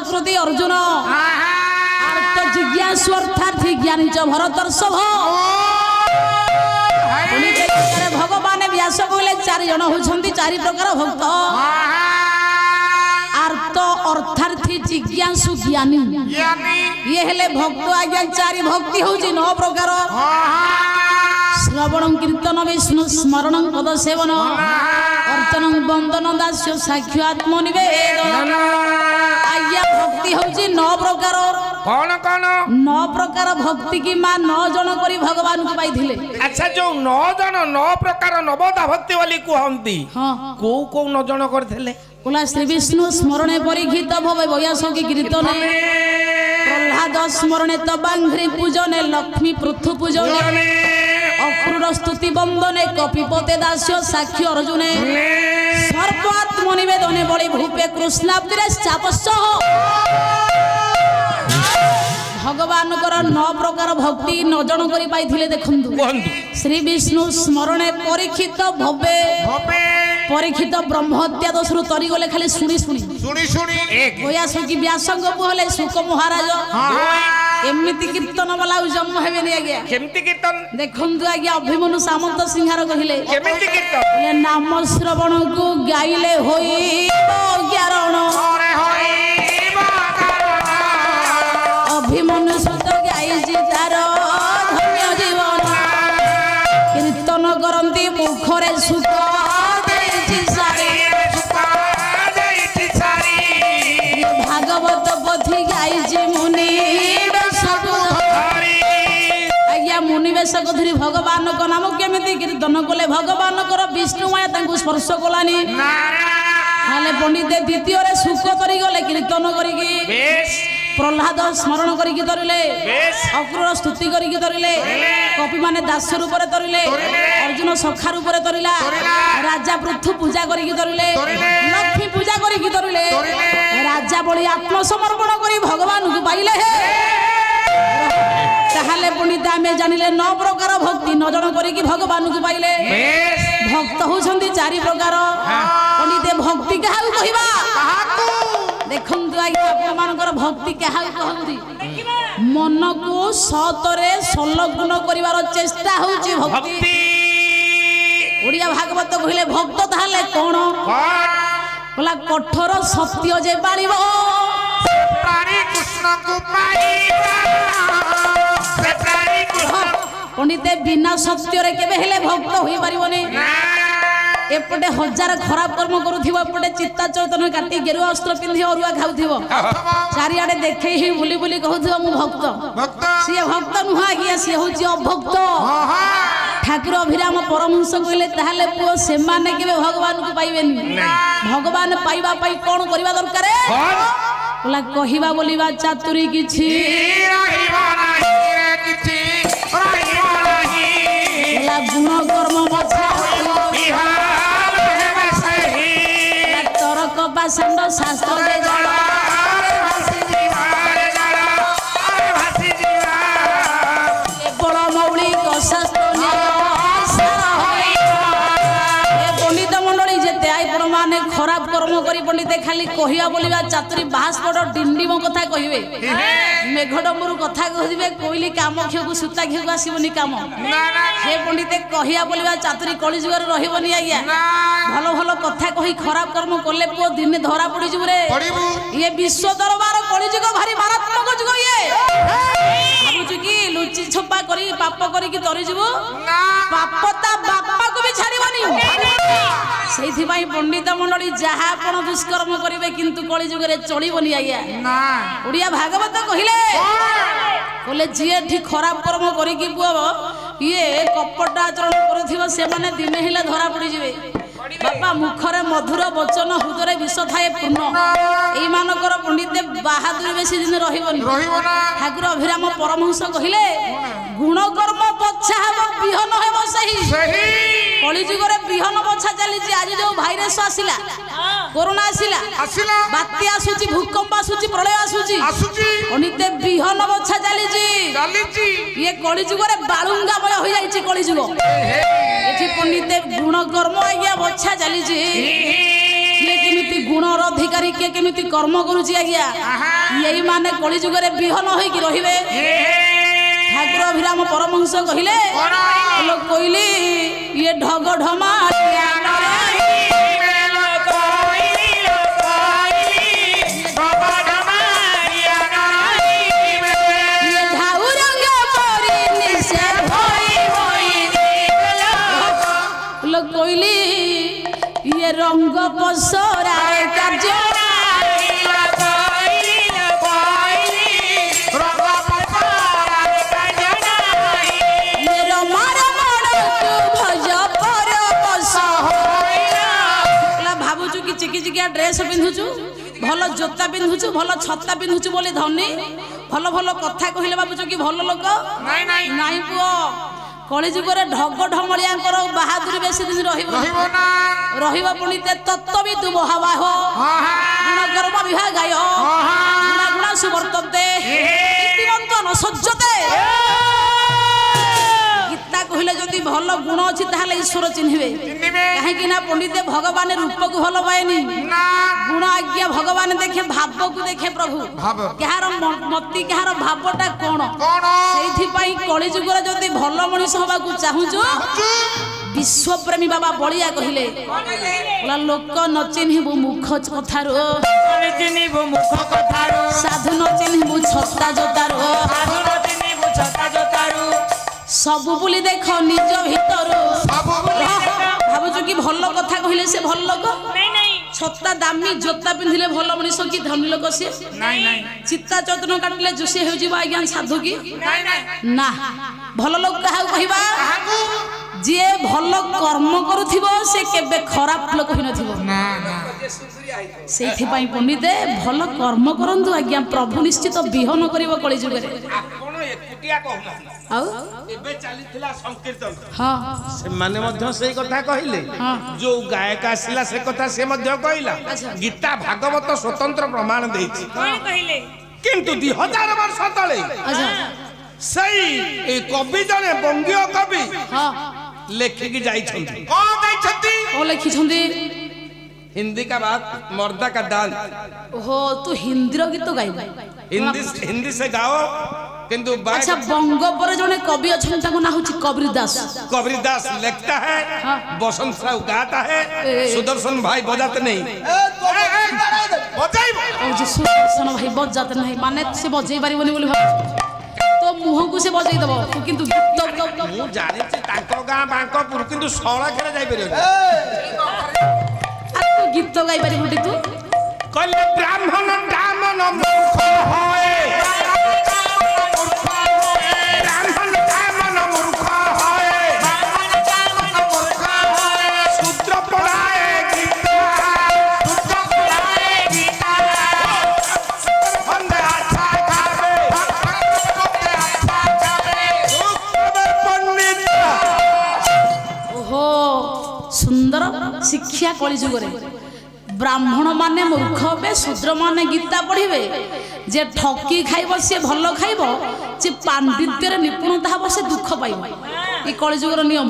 सकृति अर्जुन आर्त जिज्ञासु अर्थात ज्ञानी च भरतर्षभ भगवान व्यास कहले 4 जन होछंती 4 प्रकार भक्त आर्त अर्थार्थी जिज्ञासु ज्ञानी ये हेले भक्त आज्ञा 4 भक्ति होची 9 प्रकार श्रवणं कीर्तन विष्णु स्मरणं पद सेवन अर्चनं वंदन दास्य साक्ष्य आत्मनिवेदन आज्ञा भक्ति होची 9 प्रकार कौन कौन 9 प्रकार भक्ति की मां 9 जन करी भगवान को पाइथिले। अच्छा जो 9 जन 9 प्रकार नवदा भक्ति वाली कहंती हां को 9 जन करथिले बोला श्री विष्णु स्मरणे परीक्षित भवे व्यासकी कीर्तने प्रह्लाद स्मरणे तबांघ्रि पूजने लक्ष्मी पृथु पूजने अक्रूर स्तुति वंदने कपिपते दास्य साक्षी अर्जुने सर्वात्मनिवेदने बलि भूपे कृष्णाब्दिरे चापस्स भगवान 9 प्रकार भक्ति 9 जन करी पाइथिले देखंतु श्री विष्णु स्मरणे परीक्षित भवे परीक्षित ब्रह्महत्या दोषरु तरी गले खाली सुनी सुनी व्यासकी व्यासंग कहले सुक महाराज एमिति कीर्तन वाला जन्म हेबेनी आज्ञा केमति कीर्तन देखंतु आज्ञा अभिमन्यु सामंत सिंहार कहिले केमति कीर्तन ये नाम श्रवण को गाइले होइबो ज्ञारण अभिमन्यु सुत गाइजी तार धन्य जीवन कीर्तन करंती मुखरे सुख भागवत पथि गाइजी मुनि आज्ञा मुनि बेश धरी भगवान को नाम केमिति कीर्तन कले भगवान को विष्णु माया तांकु स्पर्श कलानी हाले पंडित द्वितीय रे सुख तरी गले कीर्तन करिकी प्रह्लाद स्मरण करिकी तरिले अक्रूर स्तुति करिकी तरिले कपि माने दास रूप रे तरिले अर्जुन सखा रूप रे तरिला राजा पृथु पूजा करिकी तरिले लक्ष्मी पूजा करिकी तरिले राजा बळी आत्मसमर्पण करी भगवान को पाइले हे ताहाले पुनिता में जानिले 9 प्रकार भक्ति 9 जन करिकी भगवान को पाइले भक्त होछंती 4 प्रकार पुनिते भक्ति काहा कहिबा देखंतु आज्ञा आपनकर भक्ति काहा कहंती मन को सतरे संलग्न करिवार चेष्टा होची भक्ति ओडिया भागवत कहिले भक्त ताहाले कोन बोला कठोर सत्य जे बाळिबो प्राणी कृष्ण को पाइबा से प्राणी कृष्ण पंडिते बिना सत्य रे केबे हेले भक्त होई परिबोनी एपटे 1000 खराब कर्म करूथिबो एपटे चित्ता चैतन्य काटी गेरुआ अस्त्र पिंधि अरुआ खाउथिबो चारियाडे देखे ही बुली बुली कहउथिबो मु भक्त सिए भक्त नुहा गिया सिए होची अभक्त ठाकुर अभिराम परमहंस कहले ताहाले पुओ से माने केबे भगवान को पाइबेनी भगवान पाइबा पाई कोन करबा दरकार बोला कहिबा बोलिबा चातुरी किछि रहिबो नाही रे किछि रहिबो नाही बोला गुण कर्म मछा बिहार हेबे सही तरक पासंड शास्त्र दे जळ भासी जीवा रे जळ भासी जीवा केवल मौलिक शास्त्र पंडित मंडली जेते आई माने खराब कर्म करी पंडिते खाली कहिया बोलिबा चातुरी बाहास्पड डिंडीम कथा कहिबे मेघडम्बरु कथा कहिबे कोइली कामख्य को सुता घे को आसीबनी काम हे पंडिते कहिया बोलिबा चातुरी कली जुगर रहिबनी आज्ञा भलो भलो कथा कहि खराब कर्म करले पो दिने धरा पड़ी जु रे ये विश्व दरबार कली जुग भारी मारात्मक जुग ये भाबुछु की लुचि छपा करी पाप करी की तरी जु पापता बापा को भी छाड़ीबनी सेथि भाई पंडित मंडली जहा आपण दुष्कर्म करिवे किंतु कली जुग रे चलीबनी आज्ञा ना ओडिया भागवत कहिले बोले जिए ठी खराब कर्म करी की पुओ ये कपट आचरण करथिबो से माने दिने हिला धरा पड़ी जिवे बापा मुखरे मधुर वचन हृदय विष थाए पूर्ण एई मानकर पंडित बहादुर बेसी दिन रहिबनी ठाकुर अभिराम परमहंस कहिले गुण कर्म पछा हबो बिहन हेबो सही कली जुगरे बिहन बछा चली आज जो भाइरस आसिला कोरोना आसिला बात्या आसुची भूकंप आसुची प्रलय आसुची पंडित बिहन बछा चली ये कली जुगरे बालुंगामय हो जाईची कली जुग एठी पंडित गुण कर्म आज्ञा बछा चली किए केमिति गुणर अधिकारी किए केमिति कर्म करूची आज्ञा यही माने कली जुगरे बिहन होइकी रहिबे ठाकुर अभिराम परमहंस कहिले लोक कहली ये ढग ढमा कोइली ये रंग पसरा कार्य ये रमार भज पर भावुचु कि चिकी चिकिया ड्रेस पिंधुचु भल जोता पिंधुचु भल छत्ता पिंधुचु बोली धनी भल भल कथा कहले भावुचु कि भल लोक नाई पुओ कली जुगरे ढग ढमलियांकर बहादुरी बेसी दिन रहिबो पुणी ते तत्व भी तु बहावा हो गुण कर्म विभाग आय गुण सुवर्तते इतिवंत न सज्जते गीता कहले जदि भल गुण अछि ताहाले ईश्वर चिन्हिबे काहे कि ना पंडित भगवान रूप को भल पाएनी गुण आज्ञा भगवान देखे भाव को देखे प्रभु कहार मति कहार भावटा कोन सेठी पई कली जुगर जदि भल मनीष होबा को चाहूछु विश्वप्रेमी बाबा बलिया कहिले लोक न चिन्हिबु मुख कथारो साधु न चिन्हिबु छत्ता जोतारो सबु बुली देख निज भीतर भावुछु कि भल कथा कहले से भल लोक छत्ता दामी जोता पिंधिले भल मनीष कि धनी लोक से चित्ता चतन काटिले जोशी हो जिबा आज्ञा साधु की ना भल लोक कहा कहबा जे भल कर्म करूथिबो से केबे खराब लोक होई नथिबो सेथि पई पंडित भल कर्म करंतु आज्ञा प्रभु निश्चित बिहन करिवो कली जुगरे आपण एकुटिया कहना आ एबे चलीथिला संकीर्तन हां से माने मध्य सेही कथा कहिले जो गायक आसिला से कथा से मध्य कहिला गीता भागवत स्वतंत्र प्रमाण देछि कोन कहिले किंतु 2000 वर्ष तळे अच्छा सही ए कवि जने बंगीय कवि हां लेखिकी जाई छथि कोन जाई छथि ओ लिखि छथि हिंदी का बात मर्दा का दान ओहो तू हिंदी रो गीत गाइबा हिंदी से गाओ किंतु अच्छा बंग पर जने कवि अछन ताको ना होची कबीरदास लिखता है बसंत राव गाता है सुदर्शन भाई बजाते नहीं बजाइबो ओ जे सुदर्शन भाई बजाते नहीं माने से बजाई पारिबनी बोली भाव तो मुह को से बजाई दबो किंतु गीत मु जानि छी ताको गा बांकोपुर किंतु सळा खेले जाई परियो आ तू गीत गाई पारिबुटी तू कहले ब्राह्मण मूर्ख होए शिक्षा कली जुगरे ब्राह्मण माने मूर्ख हे शूद्र माने गीता पढ़िबे जे ठकी खाइब से भल खाइब जे पांडित्य रे निपुणता हबो से दुख पाइब ई कली जुगर नियम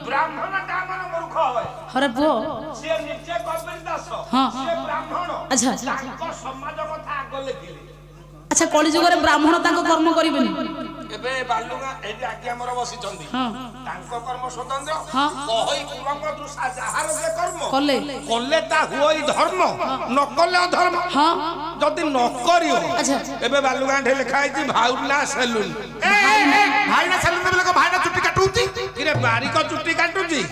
ब्राह्मण का मन मूर्ख होय हरे पुओ से नित्य कबीरदास हां से ब्राह्मण अच्छा ताको समाज कथा आग लेखिले अच्छा कली जुगर ब्राह्मण ताको कर्म करिबेनी एबे बालुगा एदि आज्ञा मोर बसी चंदी हां तांको कर्म स्वतंत्र हां कहई कुरंग दृषा जाहार जे कर्म कले ता हुई धर्म न कले अधर्म हां जदि न करियो अच्छा एबे बालुगा ठे लिखा है भाउना सेलून भाईना सेलून में लोग भाईना चुट्टी काटूची किरे बारी को चुट्टी काटूची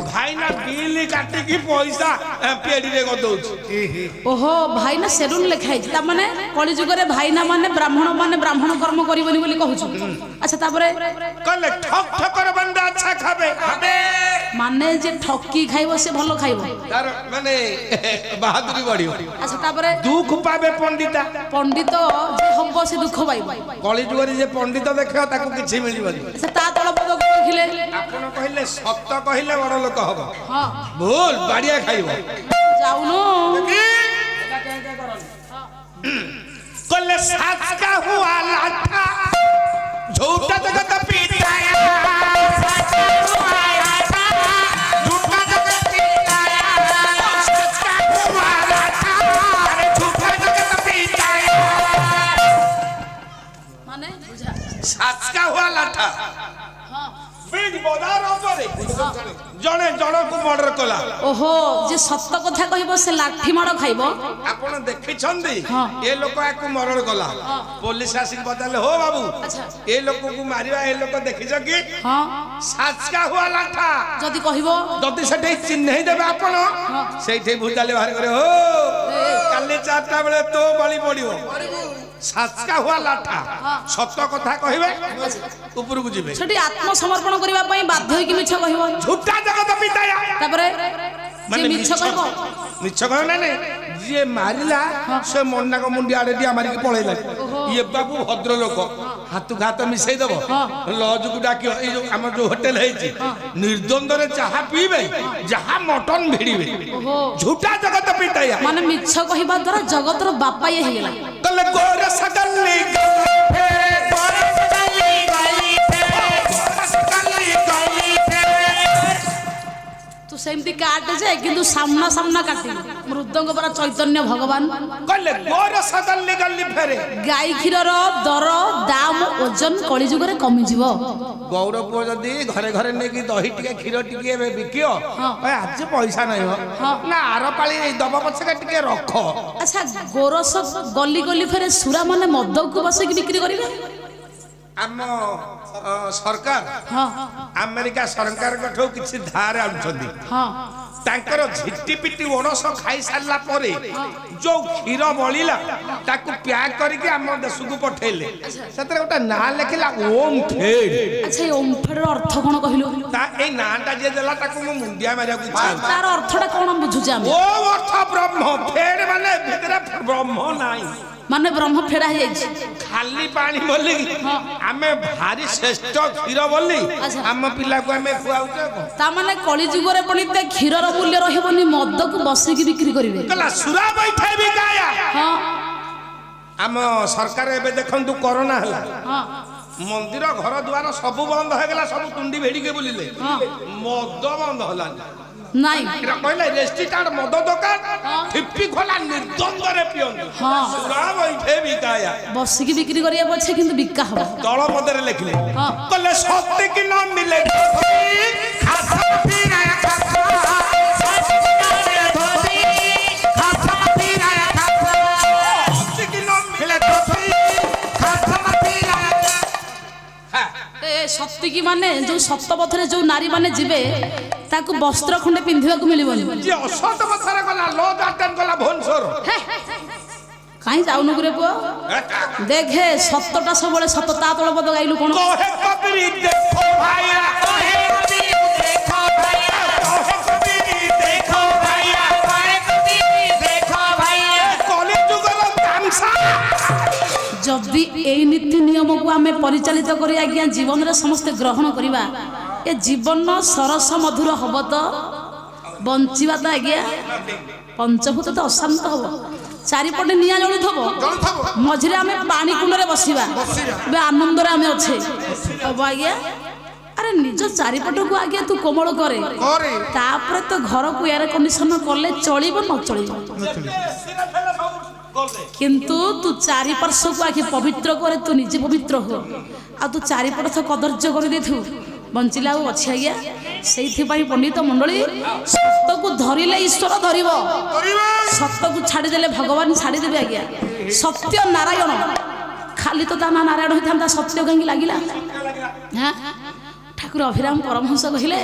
भाईना बिल काटी की पैसा पेड़ी रे को दउची ओहो भाईना सेलून लिखाई ता माने कली जुगरे भाईना माने ब्राह्मण कर्म करिबनी बोली कहूछु अच्छा तापरे कले ठक ठकर बंदा अच्छा खाबे माने जे ठकी खाइबो से भलो खाइबो तार माने बहादुरी बढ़ियो अच्छा तापरे दुख पाबे पंडित जे हबो से दुख पाइबो कली जुगरी जे पंडित देखियो ताको किछि मिलिबनी अच्छा ता तळ पद कहिले आपण कहिले सत्य कहिले बड़ लोक हबो हां भूल बाड़िया खाइबो जाउनु कले साच का हुआ लाठा झूठा जगत पीताया साच का हुआ लाठा झूठा जगत पीताया साच का हुआ ଲାଠା ବିଗ ବଜାର ଉପରେ ଜଣେ ଜଣକୁ ମର୍ଡର କଲା। ଓହୋ ଯେ ସତ କଥା କହିବ ସେ ଲାଠି ମାଡ଼ ଖାଇବ। ଆପଣ ଦେଖିଛନ୍ତି ହଁ। ଏ ଲୋକ ୟାକୁ ମର୍ଡର କଲା ପୋଲିସ ଆସିକି ପଚାରିଲେ ହୋ ବାବୁ ଆଚ୍ଛା। ଏ ଲୋକକୁ ମାରିବା ଏ ଲୋକ ଦେଖିଛ କି? ହଁ ସାଚକା ହୁଆ ଲାଠା ଯଦି କହିବ ଯଦି ସେଠି ଚିହ୍ନେଇ ଦେବେ ଆପଣ ସେଇଠି ଭୁଜାଲି ବାହାର କରିବେ ହୋ କାଲି 4ଟା ବେଳେ ତୋ ବଳି ପଡିବ ସାଚକା ହୁଆ ଲାଠା ସତ କଥା କହିବେ ଉପରକୁ ଯିବେ ସେଠି ଆତ୍ମସମର୍ପଣ କରିବା ପାଇଁ ବାଧ୍ୟ ହେଇକି ମିଛ କହିବ। ଝୁଟା ଜଗତ ପିତାୟା ତାପରେ ମାନେ ଯିଏ ମିଛ କହିବ ମିଛ କହିବ ନା ନାଇଁ ଯିଏ ମାରିଲା ସେ ମଣ୍ଡାଙ୍କ ମୁଣ୍ଡି ଆଡେ ଡିଆ ମାରିକି ପଳେଇଲା ଇଏ ବାବୁ ଭଦ୍ର ଲୋକ ହାତକୁ ହାତ ମିଶେଇ ଦବ ଲଜକୁ ଡାକିବ ଏଇ ଯୋଉ ଆମର ଯୋଉ ହୋଟେଲ ହେଇଛି ନିର୍ଦ୍ୱନ୍ଦରେ ଯାହା ପିଇବେ ଯାହା ମଟନ ଭିଡ଼ିବେ ଓହୋ ଝୁଟା ଜଗତ ପିତାୟା ମାନେ ମିଛ କହିବା ଦ୍ୱାରା ଜଗତର ବାପା ଇଏ ହେଇଗଲା। କଲେ ଗୋର ସଗଲି ତୁ ସେମିତି କାଟେ ଯେ କିନ୍ତୁ ସାମ୍ନା ସାମ୍ନା କାଟିବୁ ମୃଦଙ୍ଗ ପରା ଚୈତନ୍ୟ ଭଗବାନ କଲେ ଗୋର ସଗଲି ଗଲି ଫେରେ ଗାଈ କ୍ଷୀରର ଦର ଦାମ ଓଜନ କଳିଯୁଗରେ କମିଯିବ। ଗୌର ପୁଅ ଯଦି ଘରେ ଘରେ ନେଇକି ଦହି ଟିକେ କ୍ଷୀର ଟିକେ ଏବେ ବିକିବ ଆଜି ପଇସା ନାହିଁ ନା ଆର ପାଳି ଦବ ପଛକେ ଟିକେ ରଖ। ଆଚ୍ଛା ଗୋରସ ଗଲି ଗଲି ଫେରେ ସୁରା ମାନେ ମଦକୁ ବସେଇକି ବିକ୍ରି କରିବେ। ଆମ ସରକାର ହଁ ଆମେରିକା ସରକାରଙ୍କଠୁ କିଛି ଧାର ଆଣୁଛନ୍ତି ହଁ ତାଙ୍କର ଝିଟିପିଟି ଓଣସ ଖାଇ ସାରିଲା ପରେ ଯୋଉ କ୍ଷୀର ବଳିଲା ତାକୁ ପ୍ୟାକ୍ କରିକି ଆମ ଦେଶକୁ ପଠେଇଲେ ସେଥିରେ ଗୋଟେ ନାଁ ଲେଖିଲା ଓମ୍ ଫେଡ୍। ଆଚ୍ଛା ଏଇ ଓମ୍ଫେଡର ଅର୍ଥ କଣ କହିଲୁ? ତା ଏଇ ନାଁଟା ଯିଏ ଦେଲା ତାକୁ ମୁଁ ମୁଣ୍ଡିଆ ମାରିବାକୁ ଇଚ୍ଛା ହଉଛି। ତାର ଅର୍ଥଟା କଣ ବୁଝୁଛେ ଆମେ? ଓମ୍ ଅର୍ଥ ବ୍ରହ୍ମ ଫେଡ୍ ମାନେ ଭିତରେ ବ୍ରହ୍ମ ନାହିଁ ମାନେ ବ୍ରହ୍ମ ଫେଡା ହେଇଯାଇଛି ଖାଲି ପାଣି ବୋଲି ଆମେ ଭାରି ଶ୍ରେଷ୍ଠ କ୍ଷୀର ବୋଲି ଆମ ପିଲାକୁ ଆମେ ଖୁଆଉଛେ ତା ମାନେ କଳି ଯୁଗରେ ପୁଣି ତେ କ୍ଷୀରର ମୂଲ୍ୟ ରହିବନି ମଦକୁ ବସେଇକି ବିକ୍ରି କରିବେ। କହିଲା ସୁରା ବୈଠେ ବି ଗାୟା ହଁ ଆମ ସରକାର ଏବେ ଦେଖନ୍ତୁ କରୋନା ହେଲା ହଁ ମନ୍ଦିର ଘର ଦ୍ୱାର ସବୁ ବନ୍ଦ ହେଇଗଲା ସବୁ ତୁଣ୍ଡି ଭେଡ଼ିକି ବୁଲିଲେ ମଦ ବନ୍ଦ ହେଲାନି ନାଇଁ ଏଟା କହିଲେ ରେଷ୍ଟ୍ରିକ୍ଟେଡ୍ ମଦ ଦୋକାନ ଠିପି ଖୋଲା ନିର୍ଦ୍ୱନ୍ଦରେ ପିଅନ୍ତି ସୁରା ବୈଠେ ବି ଗାୟା ବସିକି ବିକ୍ରି କରିବା ପଛେ କିନ୍ତୁ ବିକା ହବ। ଦଳ ପଦରେ ଲେଖିଲେ ହଁ କହିଲେ ସତ୍ୟ କି ନ ମିଲେ ସତିକି ମାନେ ଯୋଉ ସତ ପଥରେ ଯୋଉ ନାରୀ ମାନେ ଯିବେ ତାକୁ ବସ୍ତ୍ର ଖଣ୍ଡେ ପିନ୍ଧିବାକୁ ମିଳିବନି। ଯିଏ ଅସତ କଥାରେ ଗଲା ଲ ଗାର୍ଡେନ ଗଲା ଭୁବନେଶ୍ୱର କାହିଁ ଯାଉନୁ ରେ ପୁଅ ଦେଖେ ସତଟା ସବୁବେଳେ ସତ ତା ତଳ ପଦ ଗାଇଲୁ କଣ? କହେ କବିରି ଦେଖୋ ଭାଇଆ କହେ କବିରି ଦେଖୋ ଭାଇଆ କହେ କବିରି ଦେଖୋ ଭାଇଆ କହେ କବିରି ଦେଖୋ ଭାଇଆ କଳି ଯୁଗର ତାମସା ଯଦି ଏଇ ନୀତି ନିୟମକୁ ଆମେ ପରିଚାଳିତ କରି ଆଜ୍ଞା ଜୀବନରେ ସମସ୍ତେ ଗ୍ରହଣ କରିବା ଏ ଜୀବନ ସରସ ମଧୁର ହବ ତ ବଞ୍ଚିବା ତ ଆଜ୍ଞା ପଞ୍ଚଭୂତ ତ ଅଶାନ୍ତ ହବ ଚାରିପଟେ ନିଆଁ ଜଳୁଥିବ ମଝିରେ ଆମେ ପାଣି କୁଣ୍ଡରେ ବସିବା ଏବେ ଆନନ୍ଦରେ ଆମେ ଅଛେ ହବ ଆଜ୍ଞା। ଆରେ ନିଜ ଚାରିପଟକୁ ଆଜ୍ଞା ତୁ କୋମଳ କରେ ତାପରେ ତ ଘରକୁ ଏୟାର କଣ୍ଡିସନ କଲେ ଚଳିବ ନ ଚଳିବ କିନ୍ତୁ ତୁ ଚାରିପାର୍ଶ୍ୱକୁ ଆଖି ପବିତ୍ର କରେ ତୁ ନିଜେ ପବିତ୍ର ହୋ ଆଉ ତୁ ଚାରିପଟ ତ କଦର୍ଯ୍ୟ କରିଦେଇଥିବୁ ବଞ୍ଚିଲା ଆଉ ଅଛି ଆଜ୍ଞା। ସେଇଥିପାଇଁ ପଣ୍ଡିତ ମଣ୍ଡଳୀ ସତକୁ ଧରିଲେ ଈଶ୍ୱର ଧରିବ ସତକୁ ଛାଡ଼ିଦେଲେ ଭଗବାନ ଛାଡ଼ିଦେବେ ଆଜ୍ଞା। ସତ୍ୟ ନାରାୟଣ ଖାଲି ତ ତା ନା ନାରାୟଣ ହେଇଥାନ୍ତା ସତ୍ୟ କାହିଁକି ଲାଗିଲା? ଠାକୁର ଅଭିରାମ ପରମହଂସ କହିଲେ